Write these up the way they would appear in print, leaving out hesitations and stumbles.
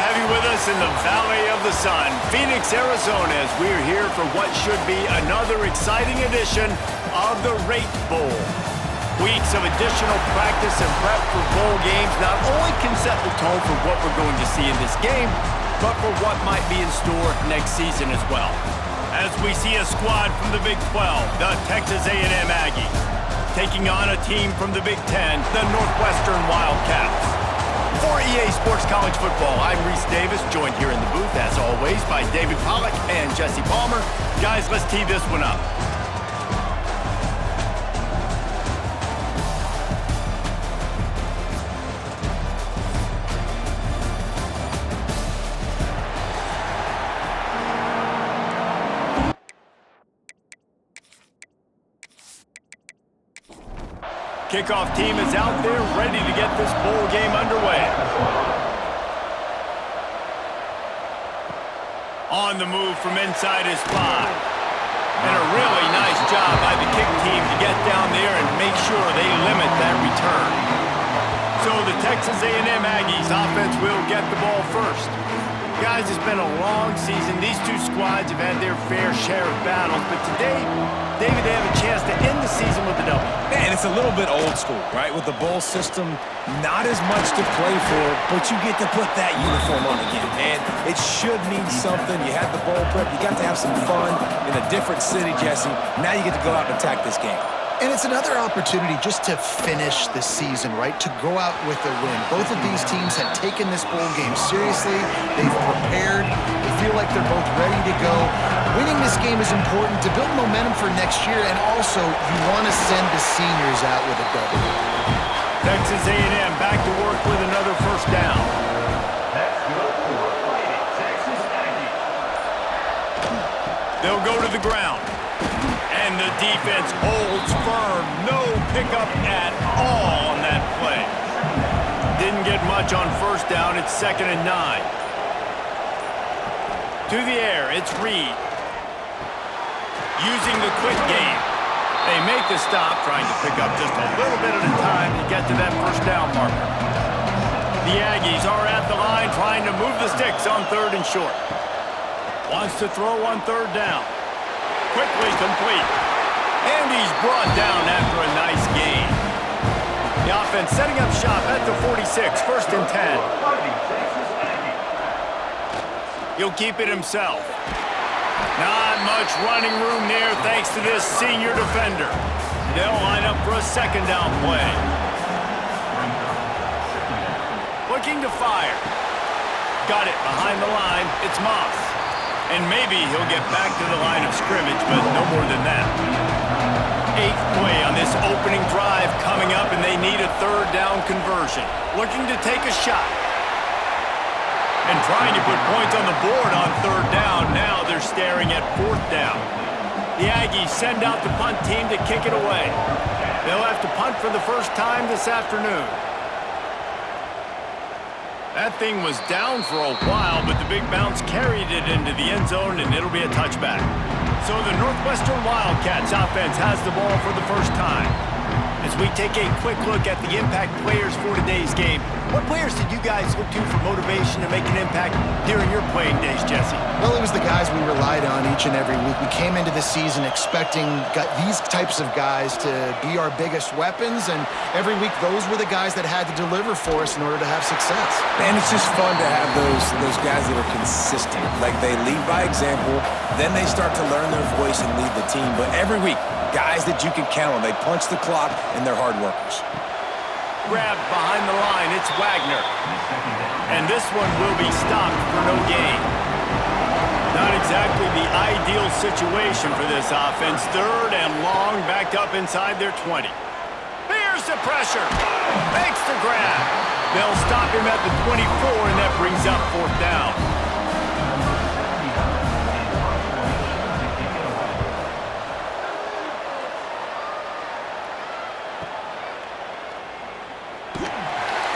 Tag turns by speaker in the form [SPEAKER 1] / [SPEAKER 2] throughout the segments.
[SPEAKER 1] have you with us in the Valley of the Sun, Phoenix, Arizona, as we're here for what should be another exciting edition of the Rate Bowl. Weeks of additional practice and prep for bowl games not only can set the tone for what we're going to see in this game, but for what might be in store next season as well. As we see a squad from the Big 12, the Texas A&M Aggies, taking on a team from the Big 10, the Northwestern Wildcats. For EA Sports College Football, I'm Reese Davis, joined here in the booth, as always, by David Pollack and Jesse Palmer. Guys, let's tee this one up. Kickoff team is out there ready to get this bowl game underway. On the move from inside his 5. And a really nice job by the kick team to get down there and make sure they limit that return. So the Texas A&M Aggies offense will get the ball first. Guys, it's been a long season. These two squads have had their fair share of battles, but today, David, they have a chance to end the season with a W.
[SPEAKER 2] Man, it's a little bit old school, right? With the bowl system, not as much to play for, but you get to put that uniform on again. And it should mean something. You had the bowl prep. You got to have some fun in a different city, Jesse. Now you get to go out and attack this game.
[SPEAKER 3] And it's another opportunity just to finish the season, right? To go out with a win. Both of these teams have taken this bowl game seriously. They've prepared. They feel like they're both ready to go. Winning this game is important to build momentum for next year, and also you want to send the seniors out with a W.
[SPEAKER 1] Texas A&M back to work with another first down. They'll go to the ground. And the defense holds firm. No pickup at all on that play. Didn't get much on first down. It's 2nd and 9. To the air, it's Reed. Using the quick game. They make the stop, trying to pick up just a little bit at a time to get to that first down marker. The Aggies are at the line trying to move the sticks on 3rd and short. Wants to throw on 3rd down. Quickly complete. And he's brought down after a nice gain. The offense setting up shop at the 46, 1st and 10. He'll keep it himself. Not much running room there thanks to this senior defender. They'll line up for a 2nd down play. Looking to fire. Got it behind the line. It's Moss. And maybe he'll get back to the line of scrimmage, but no more than that. 8th play on this opening drive coming up, and they need a 3rd down conversion. Looking to take a shot. And trying to put points on the board on 3rd down. Now they're staring at 4th down. The Aggies send out the punt team to kick it away. They'll have to punt for the first time this afternoon. That thing was down for a while, but the big bounce carried it into the end zone, and it'll be a touchback. So the Northwestern Wildcats offense has the ball for the first time. As we take a quick look at the impact players for today's game, what players did you guys look to for motivation to make an impact during your playing days, Jesse?
[SPEAKER 3] Well, it was the guys we relied on each and every week. We came into the season expecting these types of guys to be our biggest weapons, and every week those were the guys that had to deliver for us in order to have success.
[SPEAKER 2] And it's just fun to have those guys that are consistent. Like, they lead by example, then they start to learn their voice and lead the team. But every week, guys that you can count on. They punch the clock, and they're hard workers.
[SPEAKER 1] Grabbed behind the line, it's Wagner. And this one will be stopped for no gain. Not exactly the ideal situation for this offense. 3rd and long, backed up inside their 20. Here's the pressure. Makes the grab. They'll stop him at the 24, and that brings up 4th down.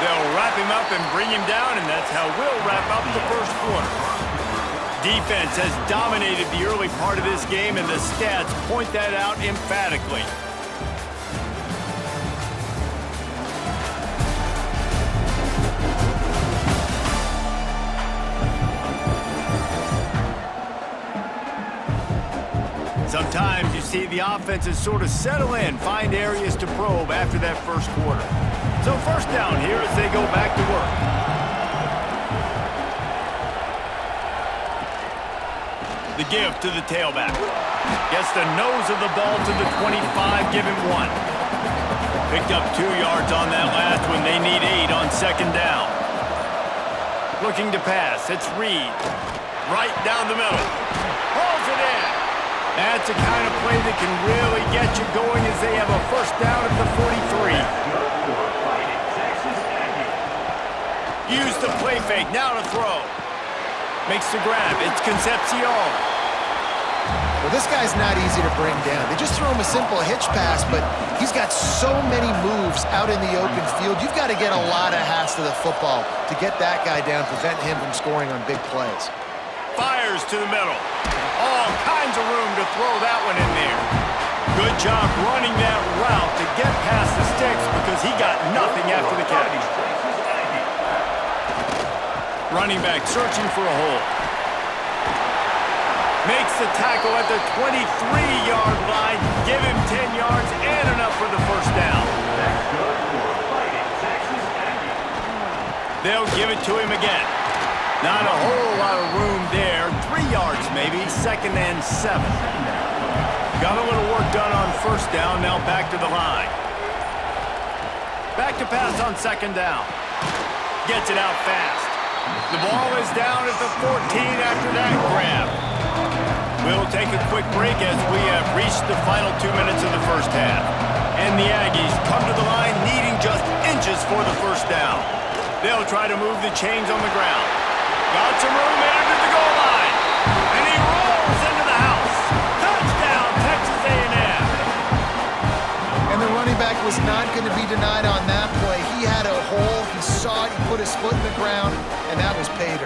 [SPEAKER 1] They'll wrap him up and bring him down, and that's how we'll wrap up the first quarter. Defense has dominated the early part of this game, and the stats point that out emphatically. Sometimes you see the offenses sort of settle in, find areas to probe after that first quarter. So first down here as they go back to work. The give to the tailback. Gets the nose of the ball to the 25, give him 1. Picked up 2 yards on that last one. They need 8 on second down. Looking to pass. It's Reed. Right down the middle. Hauls it in. That's the kind of play that can really get you going as they have a first down at the 43. Use the play fake. Now to throw. Makes the grab. It's Concepcion.
[SPEAKER 3] Well, this guy's not easy to bring down. They just throw him a simple hitch pass, but he's got so many moves out in the open field. You've got to get a lot of hats to the football to get that guy down, prevent him from scoring on big plays.
[SPEAKER 1] Fires to the middle. All kinds of room to throw that one in there. Good job running that route to get past the sticks because he got nothing after the catch. Running back searching for a hole. Makes the tackle at the 23-yard line. Give him 10 yards and enough for the first down. They'll give it to him again. Not a whole lot of room there. 3 yards maybe, 2nd and 7. Got a little work done on first down, now back to the line. Back to pass on second down. Gets it out fast. The ball is down at the 14 after that grab. We'll take a quick break as we have reached the final 2 minutes of the first half. And the Aggies come to the line needing just inches for the first down. They'll try to move the chains on the ground. Got some room headed to the goal line. And he rolls into the house. Touchdown, Texas A&M.
[SPEAKER 3] And the running back was not going to be denied on that play. He had a hole. He saw it. He put his foot in the ground, and that was Pater.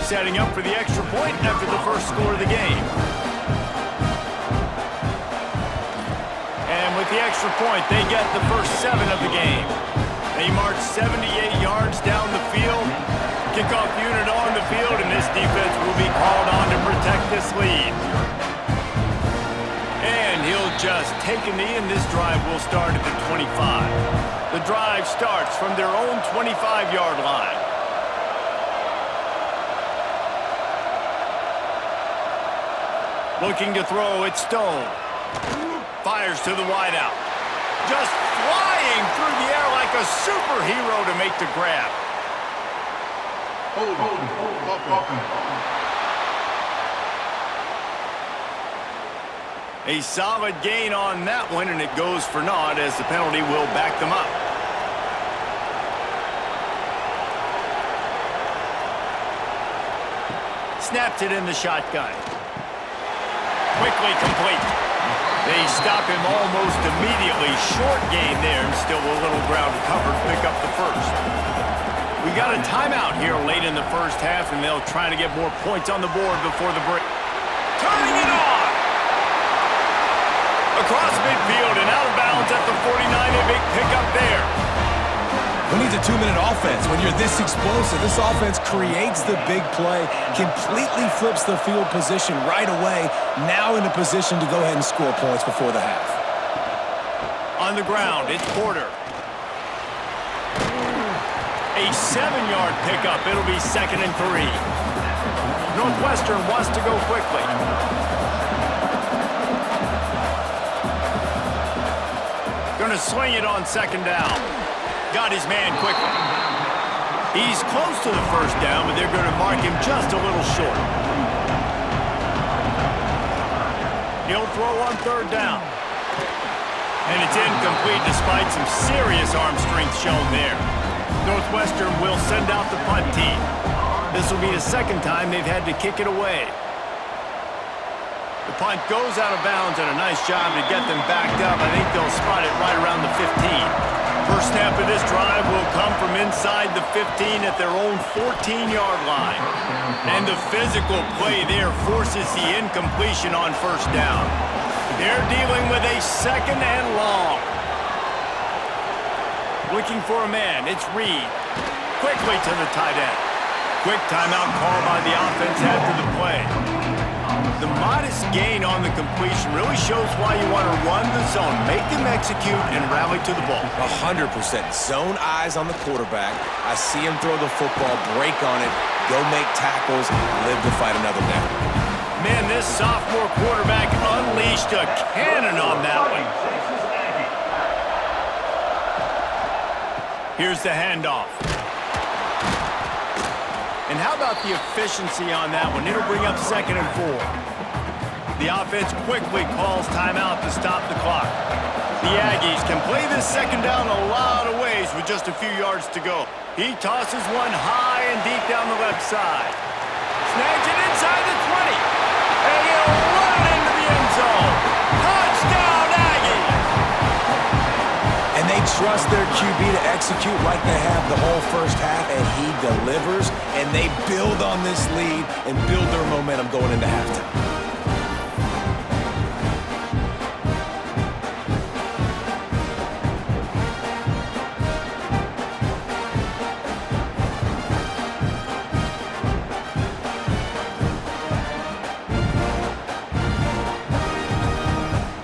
[SPEAKER 1] Setting up for the extra point after the first score of the game. And with the extra point, they get the first 7 of the game. They march 78 yards down the field. Kickoff unit on the field, and this defense will be called on to protect this lead. And he'll just take a knee, and this drive will start at the 25. The drive starts from their own 25-yard line. Looking to throw, it's Stone. Fires to the wideout. Just flying through the air like a superhero to make the grab. A solid gain on that one, and it goes for naught as the penalty will back them up. Snaps it in the shotgun. Quickly complete. They stop him almost immediately. Short gain there, and still a little ground covered. Pick up the first. We got a timeout here late in the first half, and they'll try to get more points on the board before the break. Turning it on! Across midfield and out of bounds at the 49. A big pickup there.
[SPEAKER 2] Who needs a 2-minute offense? When you're this explosive, this offense creates the big play, completely flips the field position right away, now in a position to go ahead and score points before the half.
[SPEAKER 1] On the ground, it's Porter. A 7-yard pickup. It'll be 2nd and 3. Northwestern wants to go quickly. Gonna swing it on second down. Got his man quickly. He's close to the first down, but they're going to mark him just a little short. He'll throw on third down. And it's incomplete despite some serious arm strength shown there. Northwestern will send out the punt team. This will be the second time they've had to kick it away. The punt goes out of bounds, and a nice job to get them backed up. I think they'll spot it right around the 15. First snap of this drive will come from inside the 15 at their own 14-yard line. And the physical play there forces the incompletion on first down. They're dealing with a 2nd and long. Looking for a man. It's Reed. Quickly to the tight end. Quick timeout call by the offense after the play. The modest gain on the completion really shows why you want to run the zone, make them execute, and rally to the ball.
[SPEAKER 2] 100%. Zone eyes on the quarterback. I see him throw the football, break on it, go make tackles, live to fight another down.
[SPEAKER 1] Man, this sophomore quarterback unleashed a cannon on that one. Here's the handoff. And how about the efficiency on that one? It'll bring up 2nd and 4. The offense quickly calls timeout to stop the clock. The Aggies can play this 2nd down a lot of ways with just a few yards to go. He tosses one high and deep down the left side. Snags it inside the 20. And he'll run it into the end zone. Touchdown, Aggies!
[SPEAKER 2] And they trust their QB to execute like they have the whole first half, and he delivers, and they build on this lead and build their momentum going into halftime.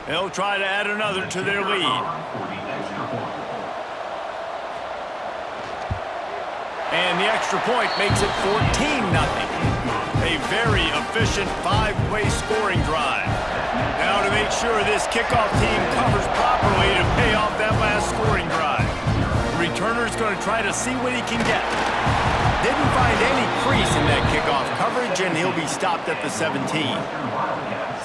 [SPEAKER 1] They'll try to add another to their lead. And the extra point makes it 14-0. A very efficient 5-play scoring drive. Now to make sure this kickoff team covers properly to pay off that last scoring drive. The returner's going to try to see what he can get. Didn't find any crease in that kickoff coverage, and he'll be stopped at the 17.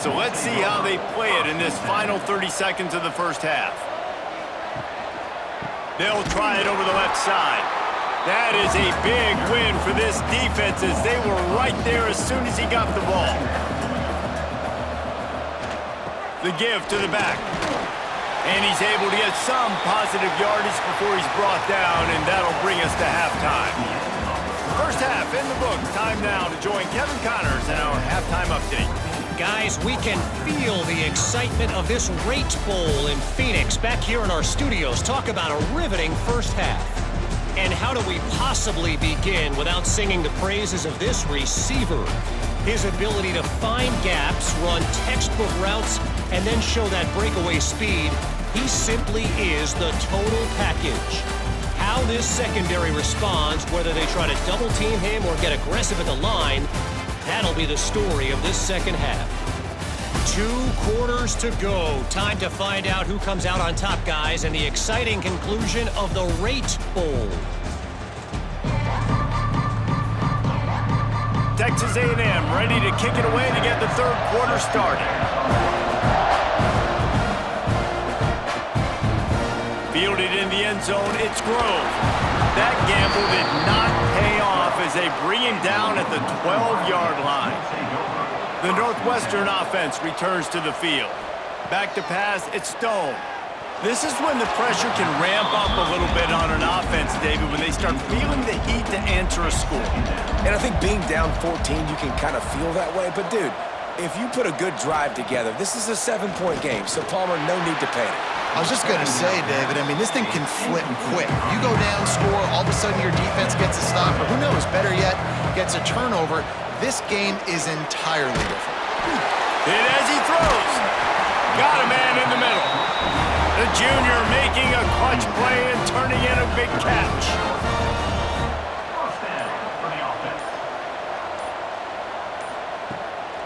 [SPEAKER 1] So let's see how they play it in this final 30 seconds of the first half. They'll try it over the left side. That is a big win for this defense as they were right there as soon as he got the ball. The give to the back. And he's able to get some positive yardage before he's brought down, and that'll bring us to halftime. First half in the books. Time now to join Kevin Connors in our halftime update.
[SPEAKER 4] Guys, we can feel the excitement of this Rate Bowl in Phoenix back here in our studios. Talk about a riveting first half. And how do we possibly begin without singing the praises of this receiver? His ability to find gaps, run textbook routes, and then show that breakaway speed. He simply is the total package. How this secondary responds, whether they try to double team him or get aggressive at the line, that'll be the story of this second half. 2 quarters to go. Time to find out who comes out on top, guys, and the exciting conclusion of the Rate Bowl.
[SPEAKER 1] Texas A&M ready to kick it away to get the third quarter started. Fielded in the end zone, it's Grove. That gamble did not pay off as they bring him down at the 12-yard line. The Northwestern offense returns to the field. Back to pass, it's Stone. This is when the pressure can ramp up a little bit on an offense, David, when they start feeling the heat to answer a score.
[SPEAKER 2] And I think being down 14, you can kind of feel that way. But, dude, if you put a good drive together, this is a 7-point game, so Palmer, no need to panic.
[SPEAKER 3] I was just going to say, David, I mean, this thing can flip quick. You go down, score, all of a sudden your defense gets a stop, or who knows, better yet, gets a turnover. This game is entirely different.
[SPEAKER 1] And as he throws, got a man in the middle. The junior making a clutch play and turning in a big catch.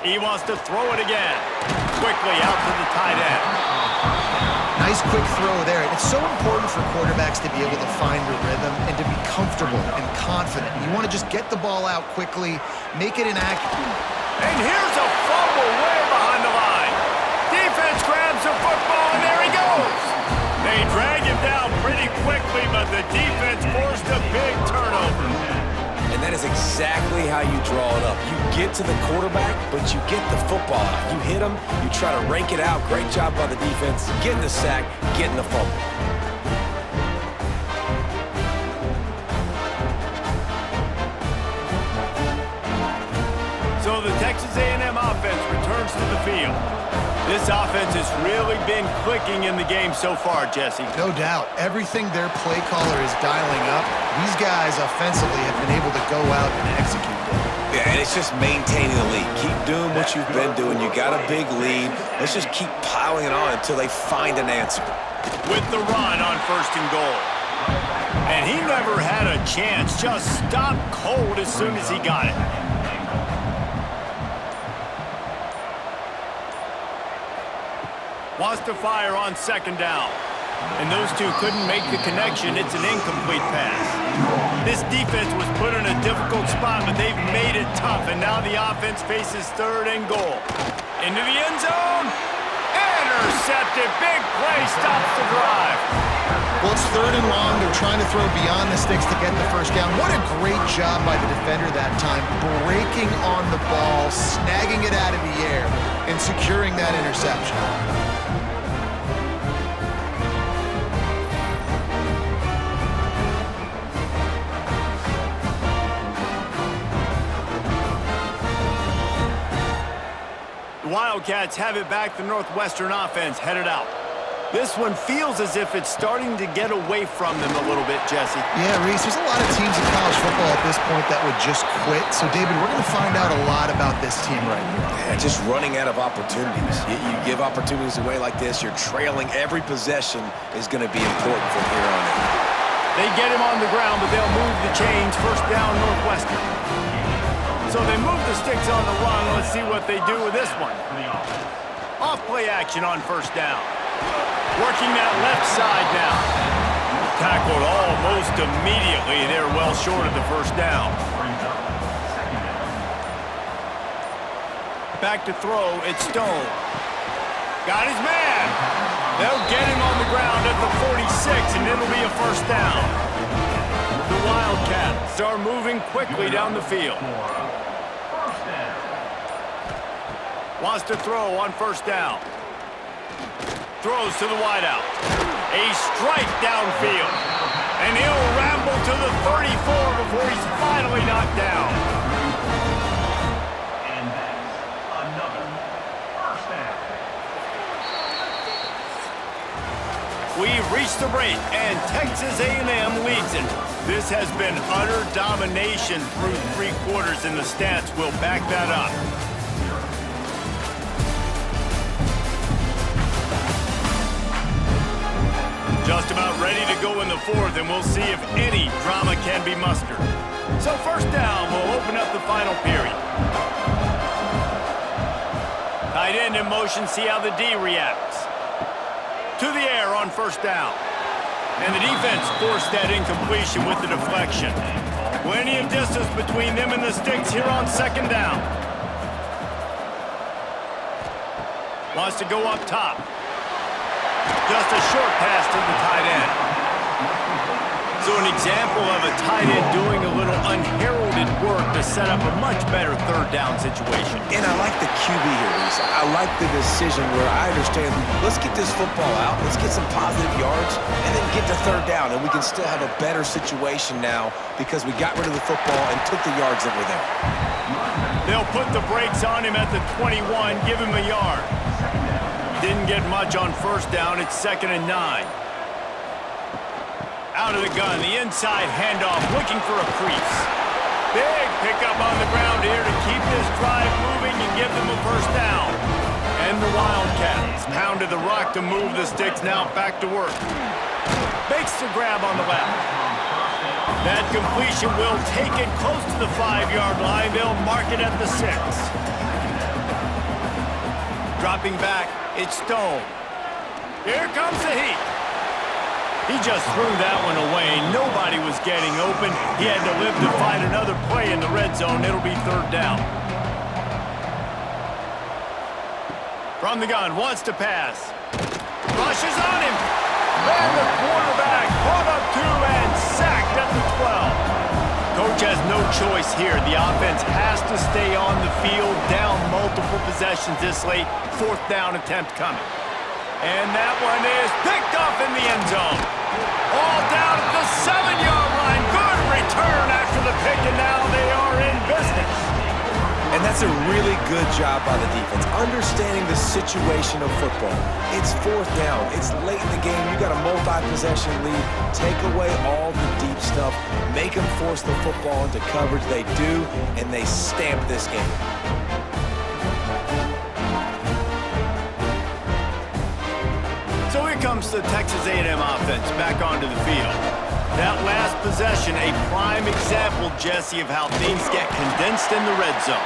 [SPEAKER 1] He wants to throw it again. Quickly out to the tight end.
[SPEAKER 3] Nice quick throw there. It's so important for quarterbacks to be able to find a rhythm and to be comfortable and confident. You want to just get the ball out quickly, make it inaccurate.
[SPEAKER 1] And here's a fumble way behind the line. Defense grabs the football, and there he goes. They drag him down pretty quickly, but the defense forced a big turnover.
[SPEAKER 2] And that is exactly how you draw it up. You get to the quarterback, but you get the football out. You hit him, you try to rake it out. Great job by the defense. Getting the sack, getting the fumble.
[SPEAKER 1] So the Texas A&M offense returns to the field. This offense has really been clicking in the game so far, Jesse.
[SPEAKER 3] No doubt. Everything their play caller is dialing up, these guys offensively have been able to go out and execute them.
[SPEAKER 2] Yeah, and it's just maintaining the lead. Keep doing what you've been doing. You got a big lead. Let's just keep piling it on until they find an answer.
[SPEAKER 1] With the run on 1st and goal. And he never had a chance. Just stopped cold as soon as he got it. Wants to fire on 2nd down. And those two couldn't make the connection. It's an incomplete pass. This defense was put in a difficult spot, but they've made it tough. And now the offense faces 3rd and goal. Into the end zone. Intercepted. Big play stops the drive.
[SPEAKER 3] Well, it's 3rd and long. They're trying to throw beyond the sticks to get the 1st down. What a great job by the defender that time, breaking on the ball, snagging it out of the air, and securing that interception.
[SPEAKER 1] The Wildcats have it back. The Northwestern offense headed out. This one feels as if it's starting to get away from them a little bit, Jesse.
[SPEAKER 3] Yeah, Reese, there's a lot of teams in college football at this point that would just quit. So, David, we're going to find out a lot about this team right here.
[SPEAKER 2] Yeah, just running out of opportunities. You give opportunities away like this, you're trailing. Every possession is going to be important from here on in.
[SPEAKER 1] They get him on the ground, but they'll move the chains. 1st down, Northwestern. So they move the sticks on the run. Let's see what they do with this one. Off play action on 1st down. Working that left side now. Tackled almost immediately. They're well short of the 1st down. Back to throw. It's Stone. Got his man. They'll get him on the ground at the 46, and it'll be a 1st down. The Wildcats are moving quickly down the field. Wants to throw on 1st down. Throws to the wideout. A strike downfield. And he'll ramble to the 34 before he's finally knocked down.
[SPEAKER 5] And that's another 1st down.
[SPEAKER 1] We've reached the break, and Texas A&M leads it. This has been utter domination through 3 quarters, and the stats will back that up. Just about ready to go in the 4th, and we'll see if any drama can be mustered. So 1st down will open up the final period. Tight end in motion, see how the D reacts. To the air on 1st down. And the defense forced that incompletion with the deflection. Plenty of distance between them and the sticks here on 2nd down. Wants to go up top. Just a short pass to the tight end. So an example of a tight end doing a little unheralded work to set up a much better 3rd down situation.
[SPEAKER 2] And I like the QB here, Lisa. I like the decision where I understand, let's get this football out, let's get some positive yards, and then get to 3rd down, and we can still have a better situation now because we got rid of the football and took the yards that were there.
[SPEAKER 1] They'll put the brakes on him at the 21, give him a yard. Didn't get much on 1st down. It's 2nd and 9. Out of the gun, the inside handoff, looking for a crease. Big pickup on the ground here to keep this drive moving and give them a 1st down. And the Wildcats pounded the rock to move the sticks, now back to work. Makes the grab on the left. That completion will take it close to the 5-yard line. They'll mark it at the 6. Dropping back, it's Stone. Here comes the heat. He just threw that one away. Nobody was getting open. He had to live to find another play in the red zone. It'll be 3rd down. From the gun, wants to pass. Rushes on him. And the quarterback caught up to and sacked at the 12. Coach has no choice here. The offense has to stay on the field, down multiple possessions this late. 4th down attempt coming. And that one is picked off in the end zone. All down at the 7-yard line. Good return after the pick, and now they are in business.
[SPEAKER 2] And that's That's a really good job by the defense, understanding the situation of football. It's fourth down. It's late in the game. You got a multi-possession lead. Take away all the deep stuff. Make them force the football into coverage. They do, and they stamp this game.
[SPEAKER 1] So here comes the Texas A&M offense back onto the field. That last possession, a prime example, Jesse, of how things get condensed in the red zone.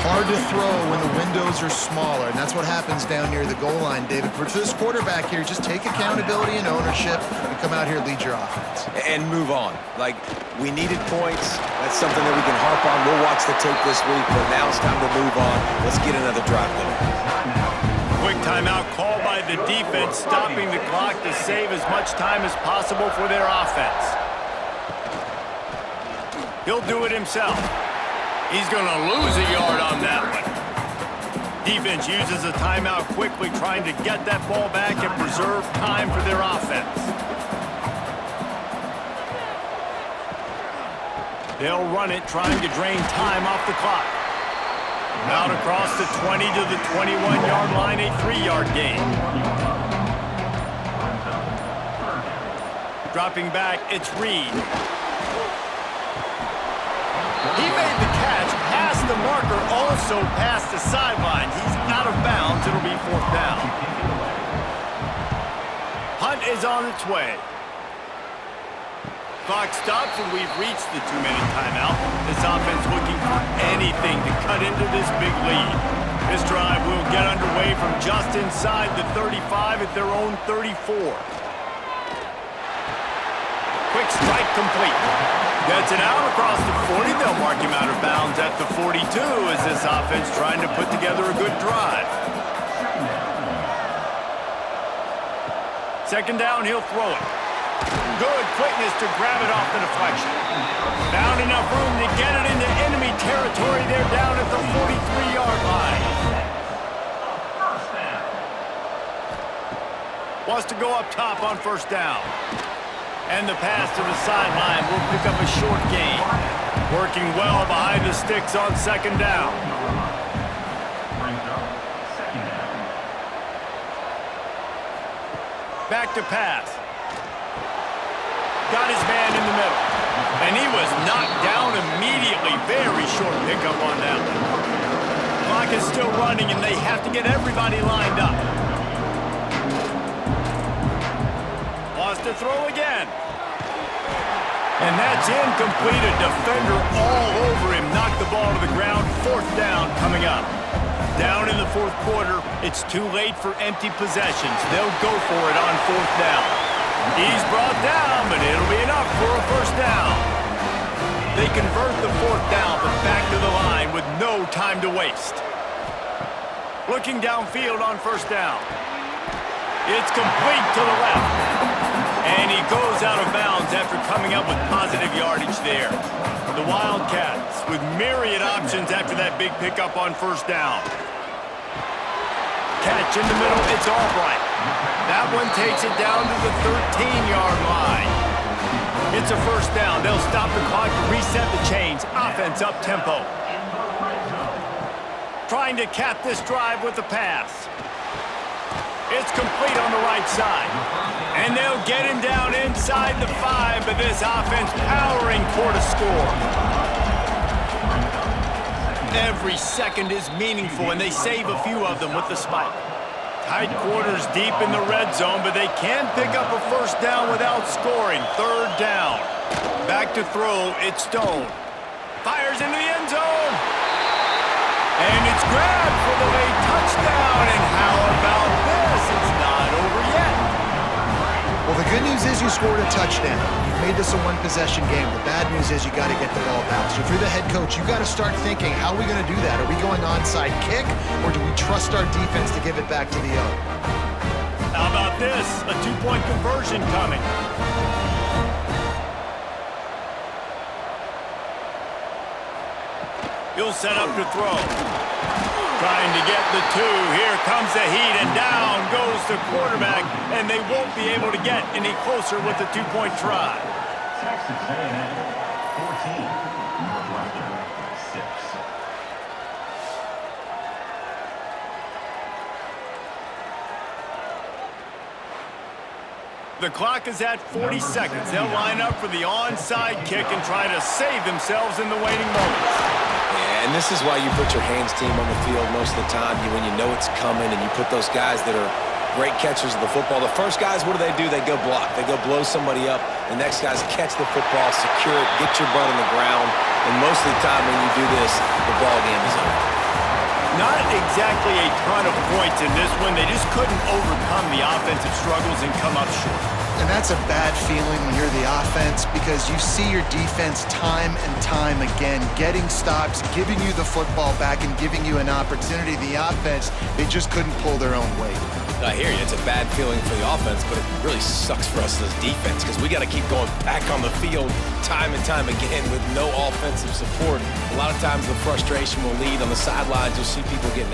[SPEAKER 3] Hard to throw when the windows are smaller, and that's what happens down near the goal line, David. But for this quarterback here, just take accountability and ownership and come out here and lead your offense.
[SPEAKER 2] And move on. Like, we needed points. That's something that we can harp on. We'll watch the tape this week, but now it's time to move on. Let's get another drive going.
[SPEAKER 1] Quick timeout called by the defense, stopping the clock to save as much time as possible for their offense. He'll do it himself. He's going to lose a yard on that one. Defense uses a timeout quickly, trying to get that ball back and preserve time for their offense. They'll run it, trying to drain time off the clock. Out across the 20 to the 21-yard line, a 3-yard gain. Dropping back, it's Reed. He made the catch, past the marker, also past the sideline. He's out of bounds. It'll be fourth down. Hunt is on its way. Clock stops, and we've reached the 2-minute timeout. This offense looking for anything to cut into this big lead. This drive will get underway from just inside the 35 at their own 34. Quick strike complete. Gets it out across the 40. They'll mark him out of bounds at the 42 as this offense trying to put together a good drive. Second down, he'll throw it. Good quickness to grab it off the deflection. Found enough room to get it into enemy territory. They're down at the 43-yard line. Wants to go up top on first down. And the pass to the sideline will pick up a short gain. Working well behind the sticks on second down. Back to pass. Got his man in the middle. And he was knocked down immediately. Very short pickup on that one. Clock is still running, and they have to get everybody lined up. Wants to throw again. And that's incomplete. A defender all over him. Knocked the ball to the ground. Fourth down coming up. Down in the fourth quarter. It's too late for empty possessions. They'll go for it on fourth down. He's brought down, but it'll be enough for a first down. They convert the fourth down, but back to the line with no time to waste. Looking downfield on first down. It's complete to the left. And he goes out of bounds after coming up with positive yardage there. The Wildcats with myriad options after that big pickup on first down. Catch in the middle, it's Albright. That one takes it down to the 13-yard line. It's a first down. They'll stop the clock to reset the chains. Offense up tempo. Trying to cap this drive with the pass. It's complete on the right side. And they'll get him down inside the 5, but this offense powering for to score. Every second is meaningful, and they save a few of them with the spike. Tight quarters deep in the red zone, but they can pick up a first down without scoring. Third down. Back to throw, it's Stone. Fires into the end zone. And it's grabbed for the late touchdown. And how about this? It's not over yet.
[SPEAKER 3] Well, the good news is you scored a touchdown. You've made this a one-possession game. The bad news is you got to get the ball back. So if you're the head coach, you got to start thinking, how are we going to do that? Are we going onside kick, or do we trust our defense to give it back to the O?
[SPEAKER 1] How about this? A two-point conversion coming. He'll set up to throw. Trying to get the two. Here comes the heat, and down goes the quarterback, and they won't be able to get any closer with the two-point try.
[SPEAKER 5] Texas A&M 14, Northwestern 6.
[SPEAKER 1] The clock is at 40 seconds. They'll line up for the onside kick and try to save themselves in the waiting moments.
[SPEAKER 2] Yeah, and this is why you put your hands team on the field most of the time. When you know it's coming and you put those guys that are great catchers of the football. The first guys, what do? They go block. They go blow somebody up. The next guys catch the football, secure it, get your butt on the ground. And most of the time when you do this, the ball game is over.
[SPEAKER 1] Not exactly a ton of points in this one. They just couldn't overcome the offensive struggles and come up short.
[SPEAKER 3] And that's a bad feeling when you're the offense because you see your defense time and time again getting stops, giving you the football back and giving you an opportunity. The offense, they just couldn't pull their own weight.
[SPEAKER 2] I hear you. It's a bad feeling for the offense, but it really sucks for us as defense because we got to keep going back on the field time and time again with no offensive support. A lot of times the frustration will lead on the sidelines. You'll see people getting